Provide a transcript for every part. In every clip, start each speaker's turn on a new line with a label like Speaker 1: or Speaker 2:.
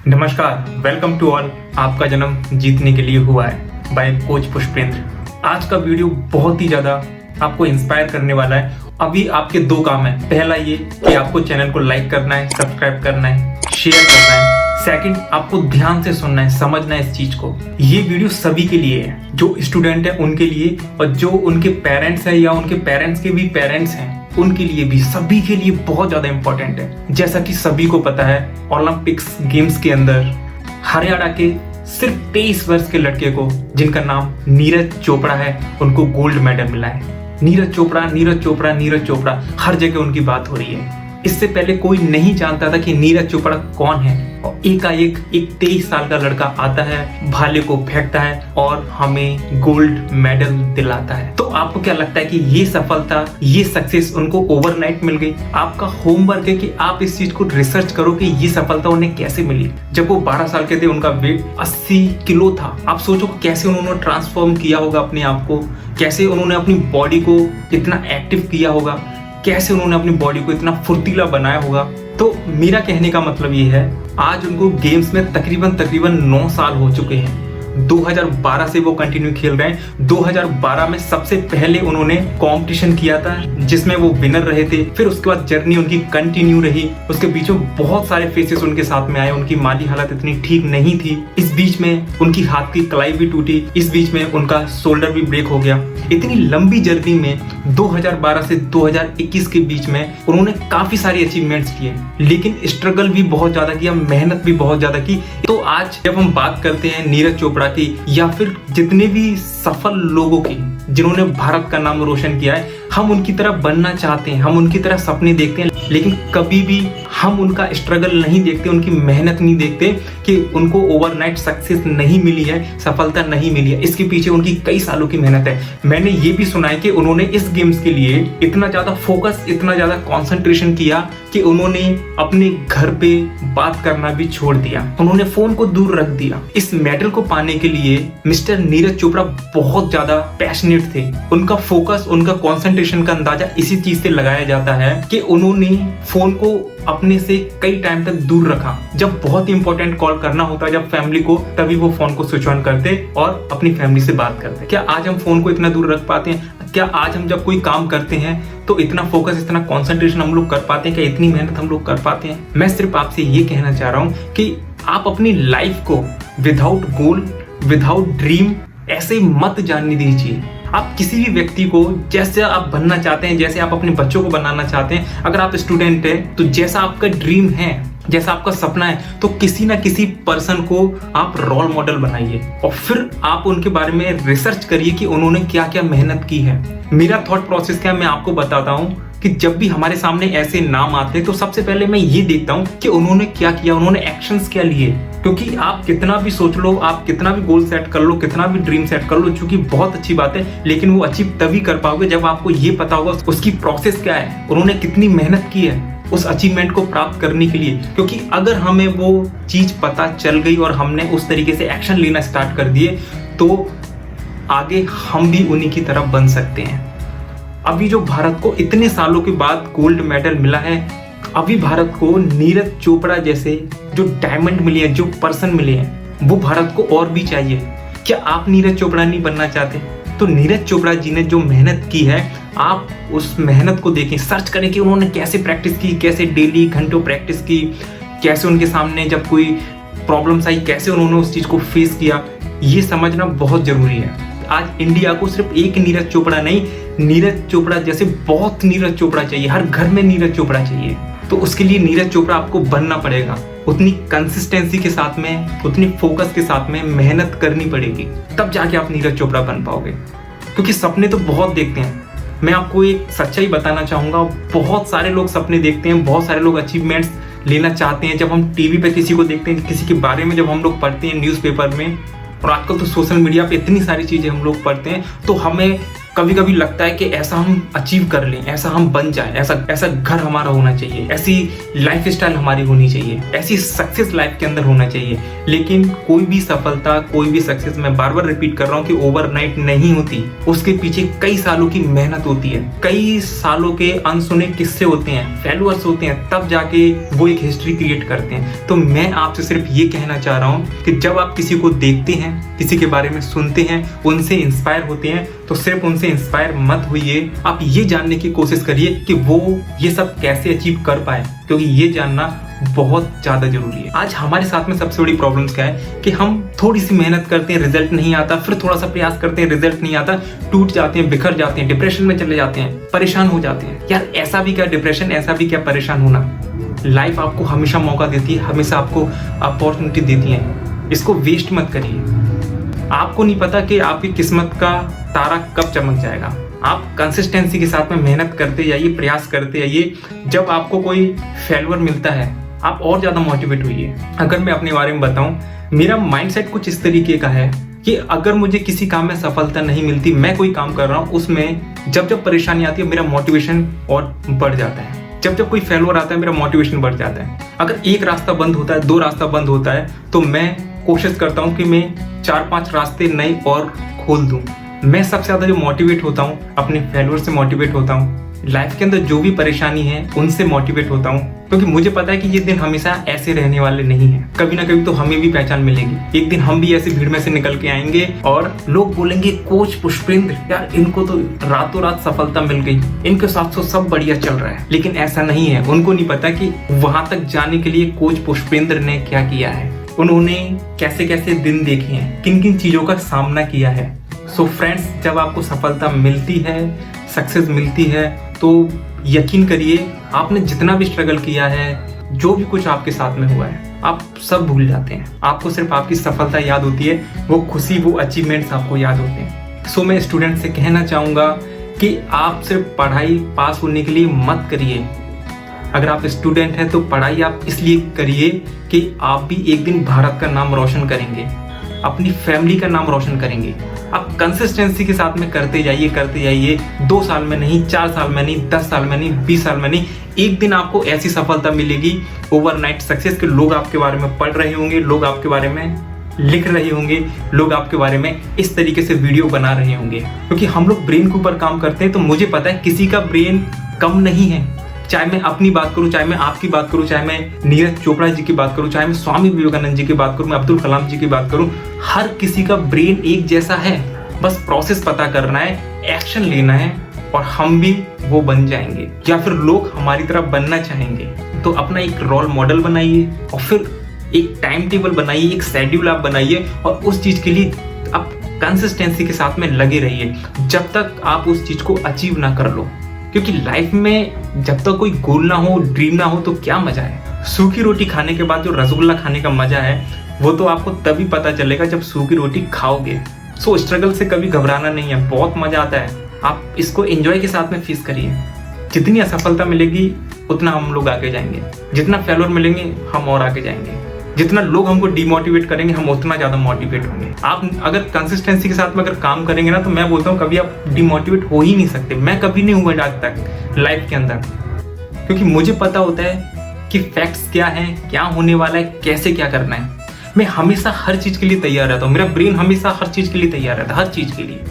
Speaker 1: नमस्कार, welcome to all. आपका जन्म जीतने के लिए हुआ है बाय कोच पुष्पेंद्र। आज का वीडियो बहुत ही ज़्यादा आपको इंस्पायर करने वाला है। अभी आपके दो काम है। पहला ये कि आपको चैनल को लाइक करना है, सब्सक्राइब करना है, शेयर करना है। सेकंड, आपको ध्यान से सुनना है, समझना है इस चीज को। ये वीडियो सभी के लिए है, जो स्टूडेंट है उनके लिए और जो उनके पेरेंट्स है या उनके पेरेंट्स के भी पेरेंट्स हैं उनके लिए भी, सभी के लिए बहुत ज्यादा इंपॉर्टेंट है। जैसा कि सभी को पता है, ओलंपिक्स गेम्स के अंदर हरियाणा के सिर्फ 23 वर्ष के लड़के को, जिनका नाम नीरज चोपड़ा है, उनको गोल्ड मेडल मिला है। नीरज चोपड़ा, नीरज चोपड़ा, नीरज चोपड़ा, हर जगह उनकी बात हो रही है। इससे पहले कोई नहीं जानता था कि नीरज चोपड़ा कौन है, और एकाएक एक 23 साल का लड़का आता है, भाले को फेंकता है और हमें गोल्ड मेडल दिलाता है। तो आपको क्या लगता है कि ये सफलता, ये सक्सेस उनको ओवरनाइट मिल गई? आपका होमवर्क है कि आप इस चीज को रिसर्च करो कि ये सफलता उन्हें कैसे मिली। जब वो 12 साल के थे, उनका वेट 80 किलो था। आप सोचो कैसे उन्होंने ट्रांसफॉर्म किया होगा अपने आप को, कैसे उन्होंने अपनी बॉडी को इतना एक्टिव किया होगा, कैसे उन्होंने अपनी बॉडी को इतना फुर्तीला बनाया होगा। तो मेरा कहने का मतलब ये है, आज उनको गेम्स में तकरीबन 9 साल हो चुके हैं। 2012 से वो कंटिन्यू खेल रहे हैं। 2012 में सबसे पहले उन्होंने कंपटीशन किया था जिसमें वो विनर रहे थे। फिर उसके बाद जर्नी उनकी कंटिन्यू रही। उसके बीच में बहुत सारे फेसेस उनके साथ में आए। उनकी माली हालत इतनी ठीक नहीं थी। इस बीच में उनकी हाथ की कलाई भी टूटी। इस बीच में उनका शोल्डर भी ब्रेक हो गया। इतनी लंबी जर्नी में 2012 से 2021 के बीच में उन्होंने काफी सारी अचीवमेंट्स किए, लेकिन स्ट्रगल भी बहुत ज्यादा किया, मेहनत भी बहुत ज्यादा की। तो आज जब हम बात करते हैं नीरज चोपड़ा की, या फिर जितने भी सफल लोगों की जिन्होंने भारत का नाम रोशन किया है, हम उनकी तरह बनना चाहते हैं, हम उनकी तरह सपने देखते हैं, लेकिन कभी भी हम उनका स्ट्रगल नहीं देखते, उनकी मेहनत नहीं देखते कि उनको ओवरनाइट सक्सेस नहीं मिली है, सफलता नहीं मिली है। इसके पीछे उनकी कई सालों की मेहनत है। मैंने ये भी सुना है कि उन्होंने इस गेम्स के लिए इतना ज्यादा फोकस, इतना ज्यादा कंसंट्रेशन किया कि उन्होंने अपने घर पे बात करना भी छोड़ दिया। उन्होंने फोन को दूर रख दिया। इस मेडल को पाने के लिए मिस्टर नीरज चोपड़ा बहुत ज्यादा पैशनेट थे। उनका फोकस, उनका कंसंट्रेशन का अंदाजा इसी चीज से लगाया जाता है कि उन्होंने फोन को अपने से कई टाइम तक दूर रखा। जब बहुत इंपॉर्टेंट कॉल करना होता, जब फैमिली को, तभी वो फोन को स्विच ऑन करते और अपनी फैमिली से बात करते। क्या आज हम फोन को इतना दूर रख पाते हैं? क्या आज हम जब कोई काम करते हैं तो इतना फोकस, इतना कंसंट्रेशन हम लोग कर पाते हैं? क्या इतनी मेहनत हम लोग कर पाते हैं? मैं सिर्फ आपसे ये कहना चाह रहा हूँ कि आप अपनी लाइफ को विदाउट गोल, विदाउट ड्रीम ऐसे मत जानने दीजिए। आप किसी भी व्यक्ति को जैसे आप बनना चाहते हैं, जैसे आप अपने बच्चों को बनाना चाहते हैं, अगर आप स्टूडेंट हैं तो जैसा आपका ड्रीम है, जैसा आपका सपना है, तो किसी ना किसी पर्सन को आप रोल मॉडल बनाइए और फिर आप उनके बारे में रिसर्च करिए कि उन्होंने क्या क्या मेहनत की है। मेरा थॉट प्रोसेस क्या है, मैं आपको बताता हूँ कि जब भी हमारे सामने ऐसे नाम आते हैं तो सबसे पहले मैं ये देखता हूँ कि उन्होंने क्या किया, उन्होंने एक्शंस क्या लिए। क्योंकि आप कितना भी सोच लो, आप कितना भी गोल सेट कर लो, कितना भी ड्रीम सेट कर लो, जो कि बहुत अच्छी बात है, लेकिन वो अचीव तभी कर पाओगे जब आपको ये पता होगा उसकी प्रोसेस क्या है, उन्होंने कितनी मेहनत की है उस अचीवमेंट को प्राप्त करने के लिए। क्योंकि अगर हमें वो चीज पता चल गई और हमने उस तरीके से एक्शन लेना स्टार्ट कर दिए तो आगे हम भी उन्हीं की तरह बन सकते हैं। अभी जो भारत को इतने सालों के बाद गोल्ड मेडल मिला है, अभी भारत को नीरज चोपड़ा जैसे जो डायमंड मिले हैं, जो पर्सन मिले हैं, वो भारत को और भी चाहिए। क्या आप नीरज चोपड़ा नहीं बनना चाहते? तो नीरज चोपड़ा जी ने जो मेहनत की है, आप उस मेहनत को देखें, सर्च करें कि उन्होंने कैसे प्रैक्टिस की, कैसे डेली घंटों प्रैक्टिस की, कैसे उनके सामने जब कोई प्रॉब्लम्स आई कैसे उन्होंने उस चीज को फेस किया। ये समझना बहुत जरूरी है। आज इंडिया को सिर्फ एक नीरज चोपड़ा नहीं, नीरज चोपड़ा जैसे बहुत नीरज चोपड़ा चाहिए। हर घर में नीरज चोपड़ा चाहिए। तो उसके लिए नीरज चोपड़ा आपको बनना पड़ेगा। उतनी कंसिस्टेंसी के साथ में, उतनी फोकस के साथ में मेहनत करनी पड़ेगी, तब जाके आप नीरज चोपड़ा बन पाओगे। क्योंकि सपने तो बहुत देखते हैं। मैं आपको एक सच्चाई बताना चाहूंगा, बहुत सारे लोग सपने देखते हैं, बहुत सारे लोग अचीवमेंट्स लेना चाहते हैं। जब हम टीवी पे किसी को देखते हैं, किसी के बारे में जब हम लोग पढ़ते हैं न्यूज़पेपर में, और आजकल तो सोशल मीडिया पे इतनी सारी चीजें हम लोग पढ़ते हैं, तो हमें कभी कभी लगता है कि ऐसा हम अचीव कर लें, ऐसा हम बन जाएं, ऐसा घर हमारा होना चाहिए, ऐसी लाइफ स्टाइल हमारी होनी चाहिए, ऐसी सक्सेस लाइफ के अंदर होना चाहिए। लेकिन कोई भी सफलता, कोई भी सक्सेस, मैं बार बार रिपीट कर रहा हूँ कि ओवरनाइट नहीं होती। उसके पीछे कई सालों की मेहनत होती है, कई सालों के अनसुने किस्से होते हैं, फेल्यूअर्स होते हैं, तब जाके वो एक हिस्ट्री क्रिएट करते हैं। तो मैं आपसे सिर्फ ये कहना चाह रहा हूँ कि जब आप किसी को देखते हैं, किसी के बारे में सुनते हैं, उनसे इंस्पायर होते हैं, तो सिर्फ उनसे इंस्पायर मत होइए। आप ये जानने की कोशिश करिए कि वो ये सब कैसे अचीव कर पाए, क्योंकि ये जानना बहुत ज्यादा जरूरी है। आज हमारे साथ में सबसे बड़ी प्रॉब्लम्स क्या है कि हम थोड़ी सी मेहनत करते हैं, रिजल्ट नहीं आता, फिर थोड़ा सा प्रयास करते हैं, रिजल्ट नहीं आता, टूट जाते हैं, बिखर जाते हैं, डिप्रेशन में चले जाते हैं, परेशान हो जाते हैं। यार ऐसा भी क्या डिप्रेशन, ऐसा भी क्या परेशान होना। लाइफ आपको हमेशा मौका देती है, हमेशा आपको अपॉर्चुनिटी देती है, इसको वेस्ट मत करिए। आपको नहीं पता कि आपकी किस्मत का तारा कब चमक जाएगा। आप कंसिस्टेंसी के साथ में मेहनत करते जाइए, प्रयास करते जाइए। जब आपको कोई फेल्यूर मिलता है, आप और ज्यादा मोटिवेट होइए। अगर मैं अपने बारे में बताऊं, मेरा माइंडसेट कुछ इस तरीके का है कि अगर मुझे किसी काम में सफलता नहीं मिलती, मैं कोई काम कर रहा हूं, उसमें जब परेशानी आती है, मेरा मोटिवेशन और बढ़ जाता है। जब कोई फेल्यूर आता है, मेरा मोटिवेशन बढ़ जाता है। अगर एक रास्ता बंद होता है, 2 रास्ता बंद होता है, तो मैं कोशिश करता हूं कि मैं 4-5 रास्ते नए और खोल दूं। मैं सबसे ज्यादा जो मोटिवेट होता हूं, अपने फेल्यूर से मोटिवेट होता हूं। लाइफ के अंदर जो भी परेशानी है, उनसे मोटिवेट होता हूं, क्योंकि मुझे पता है कि ये दिन हमेशा ऐसे रहने वाले नहीं है। कभी ना कभी तो हमें भी पहचान मिलेगी। एक दिन हम भी ऐसी भीड़ में से निकल के आएंगे और लोग बोलेंगे, कोच पुष्पेंद्र, यार इनको तो रातों रात सफलता मिल गई, इनके साथ तो सब बढ़िया चल रहा है। लेकिन ऐसा नहीं है। उनको नहीं पता कि वहां तक जाने के लिए कोच पुष्पेंद्र ने क्या किया है, उन्होंने कैसे कैसे दिन देखे हैं, किन किन चीजों का सामना किया है। सो फ्रेंड्स, जब आपको सफलता मिलती है, सक्सेस मिलती है, तो यकीन करिए आपने जितना भी स्ट्रगल किया है, जो भी कुछ आपके साथ में हुआ है, आप सब भूल जाते हैं। आपको सिर्फ आपकी सफलता याद होती है, वो खुशी, वो अचीवमेंट्स आपको याद होते हैं। सो मैं स्टूडेंट से कहना चाहूंगा कि आप सिर्फ पढ़ाई पास होने के लिए मत करिए। अगर आप स्टूडेंट हैं तो पढ़ाई आप इसलिए करिए कि आप भी एक दिन भारत का नाम रोशन करेंगे, अपनी फैमिली का नाम रोशन करेंगे। आप कंसिस्टेंसी के साथ में करते जाइए। 2 साल में नहीं, 4 साल में नहीं, 10 साल में नहीं, 20 साल में नहीं, एक दिन आपको ऐसी सफलता मिलेगी। ओवरनाइट सक्सेस के लोग आपके बारे में पढ़ रहे होंगे, लोग आपके बारे में लिख रहे होंगे, लोग आपके बारे में इस तरीके से वीडियो बना रहे होंगे। क्योंकि हम लोग ब्रेन के ऊपर काम करते हैं, तो मुझे पता है किसी का ब्रेन कम नहीं है। चाहे मैं अपनी बात करूं, चाहे मैं आपकी बात करूं, चाहे मैं नीरज चोपड़ा जी की बात करूं, चाहे मैं स्वामी विवेकानंद जी की बात करूं, मैं अब्दुल कलाम जी की बात करूं, हर किसी का ब्रेन एक जैसा है। बस प्रोसेस पता करना है, एक्शन लेना है, और हम भी वो बन जाएंगे, या फिर लोग हमारी तरह बनना चाहेंगे। तो अपना एक रोल मॉडल बनाइए, और फिर एक टाइम टेबल बनाइए, एक शेड्यूल आप बनाइए, और उस चीज के लिए आप कंसिस्टेंसी के साथ में लगे रहिए जब तक आप उस चीज को अचीव ना कर लो। क्योंकि लाइफ में जब तक कोई गोल ना हो, ड्रीम ना हो, तो क्या मजा है। सूखी रोटी खाने के बाद जो रसगुल्ला खाने का मजा है, वो तो आपको तभी पता चलेगा जब सूखी रोटी खाओगे। सो स्ट्रगल से कभी घबराना नहीं है, बहुत मजा आता है। आप इसको एंजॉय के साथ में फेस करिए। जितनी असफलता मिलेगी उतना हम लोग आगे जाएंगे, जितना फेल्योर मिलेंगे हम और आगे जाएंगे, जितना लोग हमको डिमोटिवेट करेंगे हम उतना ज्यादा मोटिवेट होंगे। आप अगर कंसिस्टेंसी के साथ में अगर काम करेंगे ना, तो मैं बोलता हूँ कभी आप डिमोटिवेट हो ही नहीं सकते। मैं कभी नहीं हुआ आज तक लाइफ के अंदर, क्योंकि मुझे पता होता है कि फैक्ट्स क्या है, क्या होने वाला है, कैसे क्या करना है। मैं हमेशा हर चीज के लिए तैयार रहता हूँ। मेरा ब्रेन हमेशा हर चीज के लिए तैयार रहता है, हर चीज के लिए,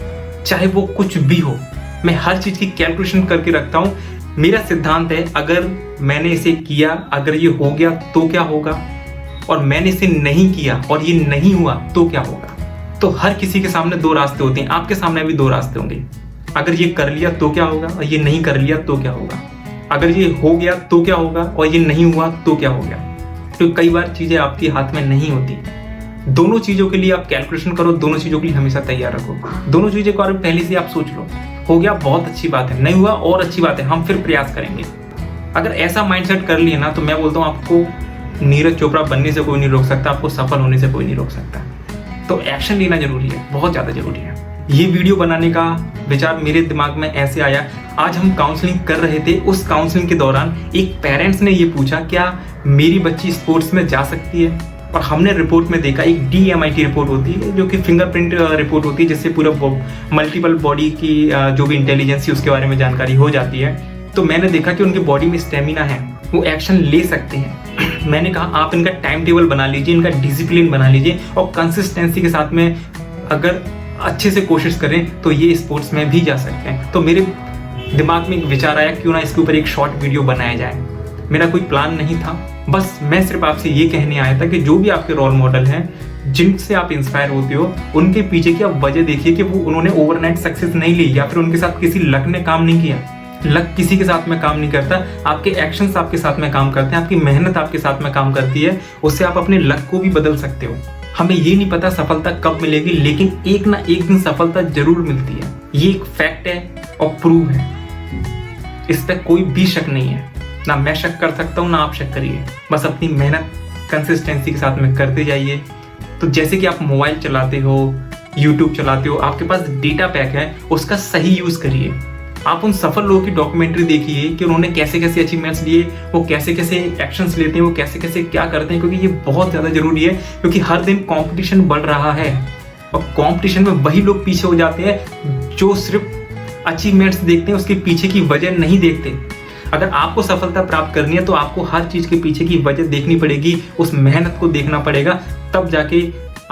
Speaker 1: चाहे वो कुछ भी हो। मैं हर चीज की कैलकुलेशन करके रखता हूँ। मेरा सिद्धांत है, अगर मैंने इसे किया, अगर ये हो गया तो क्या होगा, और मैंने इसे नहीं किया और ये नहीं हुआ तो क्या होगा। तो हर किसी के सामने 2 रास्ते होते हैं, आपके सामने भी 2 रास्ते होंगे। अगर ये कर लिया तो क्या होगा, और ये नहीं कर लिया तो क्या होगा। अगर ये हो गया तो क्या होगा, और ये नहीं हुआ तो क्या होगा। तो कई बार चीजें आपके हाथ में नहीं होती। दोनों चीजों के लिए आप कैलकुलेशन करो, दोनों चीजों के लिए हमेशा तैयार रखो। दोनों चीजों के बारे में पहले से आप सोच लो। हो गया बहुत अच्छी बात है, नहीं हुआ और अच्छी बात है, हम फिर प्रयास करेंगे। अगर ऐसा माइंडसेट कर लिए ना, तो मैं बोलता हूँ आपको नीरज चोपड़ा बनने से कोई नहीं रोक सकता, आपको सफल होने से कोई नहीं रोक सकता। तो एक्शन लेना जरूरी है, बहुत ज्यादा जरूरी है। ये वीडियो बनाने का विचार मेरे दिमाग में ऐसे आया, आज हम काउंसलिंग कर रहे थे, उस काउंसलिंग के दौरान एक पेरेंट्स ने ये पूछा, क्या मेरी बच्ची स्पोर्ट्स में जा सकती है। और हमने रिपोर्ट में देखा, एक DMIT रिपोर्ट होती है जो कि फिंगरप्रिंट रिपोर्ट होती है, जिससे पूरा मल्टीपल बॉडी की जो भी इंटेलिजेंस है उसके बारे में जानकारी हो जाती है। तो मैंने देखा कि उनकी बॉडी में स्टेमिना है, वो एक्शन ले सकते हैं। मैंने कहा आप इनका टाइम टेबल बना लीजिए, इनका डिसिप्लिन बना लीजिए और कंसिस्टेंसी के साथ में अगर अच्छे से कोशिश करें तो ये स्पोर्ट्स में भी जा सकते हैं। तो मेरे दिमाग में एक विचार आया, क्यों ना इसके ऊपर एक शॉर्ट वीडियो बनाया जाए। मेरा कोई प्लान नहीं था, बस मैं सिर्फ आपसे ये कहने आया था कि जो भी आपके रोल मॉडल हैं, जिनसे आप इंस्पायर होते हो, उनके पीछे की आप वजह देखिए कि वो उन्होंने ओवरनाइट सक्सेस नहीं ली या फिर उनके साथ किसी लक ने काम नहीं किया। लक किसी के साथ में काम नहीं करता, आपके एक्शंस आपके साथ में काम करते हैं, आपकी मेहनत आपके साथ में काम करती है। उससे आप अपने लक को भी बदल सकते हो। हमें ये नहीं पता सफलता कब मिलेगी, लेकिन एक ना एक दिन सफलता जरूर मिलती है। ये एक फैक्ट है और प्रूव है, इस पर कोई भी शक नहीं है। ना मैं शक कर सकता हूँ ना आप शक करिए, बस अपनी मेहनत कंसिस्टेंसी के साथ में करते जाइए। तो जैसे कि आप मोबाइल चलाते हो, यूट्यूब चलाते हो, आपके पास डेटा पैक है, उसका सही यूज करिए। आप उन सफल लोगों की डॉक्यूमेंट्री देखिए कि उन्होंने कैसे कैसे अचीवमेंट्स लिए, वो कैसे कैसे एक्शंस लेते हैं, वो कैसे कैसे क्या करते हैं, क्योंकि ये बहुत ज़्यादा जरूरी है। क्योंकि हर दिन कंपटीशन बढ़ रहा है और कंपटीशन में वही लोग पीछे हो जाते हैं जो सिर्फ अचीवमेंट्स देखते हैं, उसके पीछे की वजह नहीं देखते। अगर आपको सफलता प्राप्त करनी है तो आपको हर चीज़ के पीछे की वजह देखनी पड़ेगी, उस मेहनत को देखना पड़ेगा, तब जाके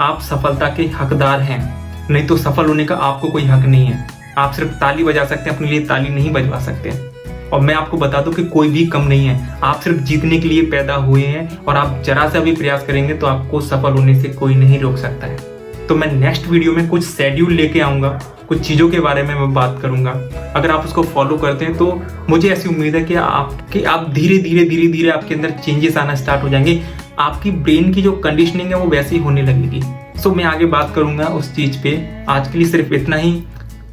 Speaker 1: आप सफलता के हकदार हैं। नहीं तो सफल होने का आपको कोई हक नहीं है। आप सिर्फ ताली बजा सकते हैं, अपने लिए ताली नहीं बजवा सकते। और मैं आपको बता दूं कि कोई भी कम नहीं है, आप सिर्फ जीतने के लिए पैदा हुए हैं और आप जरा सा भी प्रयास करेंगे तो आपको सफल होने से कोई नहीं रोक सकता है। तो मैं नेक्स्ट वीडियो में कुछ शेड्यूल लेके आऊँगा, कुछ चीज़ों के बारे में मैं बात करूँगा। अगर आप उसको फॉलो करते हैं तो मुझे ऐसी उम्मीद है कि आप धीरे धीरे आपके अंदर चेंजेस आना स्टार्ट हो जाएंगे। आपकी ब्रेन की जो कंडीशनिंग है वो वैसे ही होने लगेगी। सो मैं आगे बात करूँगा उस चीज़ पे। आज के लिए सिर्फ इतना ही।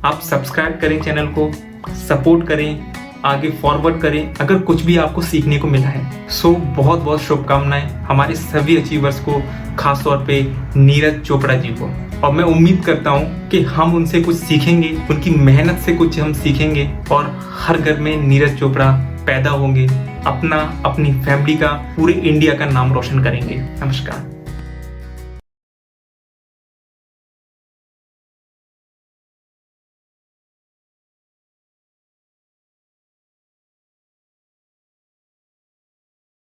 Speaker 1: आप सब्सक्राइब करें चैनल को, सपोर्ट करें, आगे फॉरवर्ड करें अगर कुछ भी आपको सीखने को मिला है। सो बहुत बहुत शुभकामनाएं हमारे सभी अचीवर्स को, खास तौर पे नीरज चोपड़ा जी को। और मैं उम्मीद करता हूं कि हम उनसे कुछ सीखेंगे, उनकी मेहनत से कुछ हम सीखेंगे और हर घर में नीरज चोपड़ा पैदा होंगे, अपनी फैमिली का, पूरे इंडिया का नाम रोशन करेंगे। नमस्कार।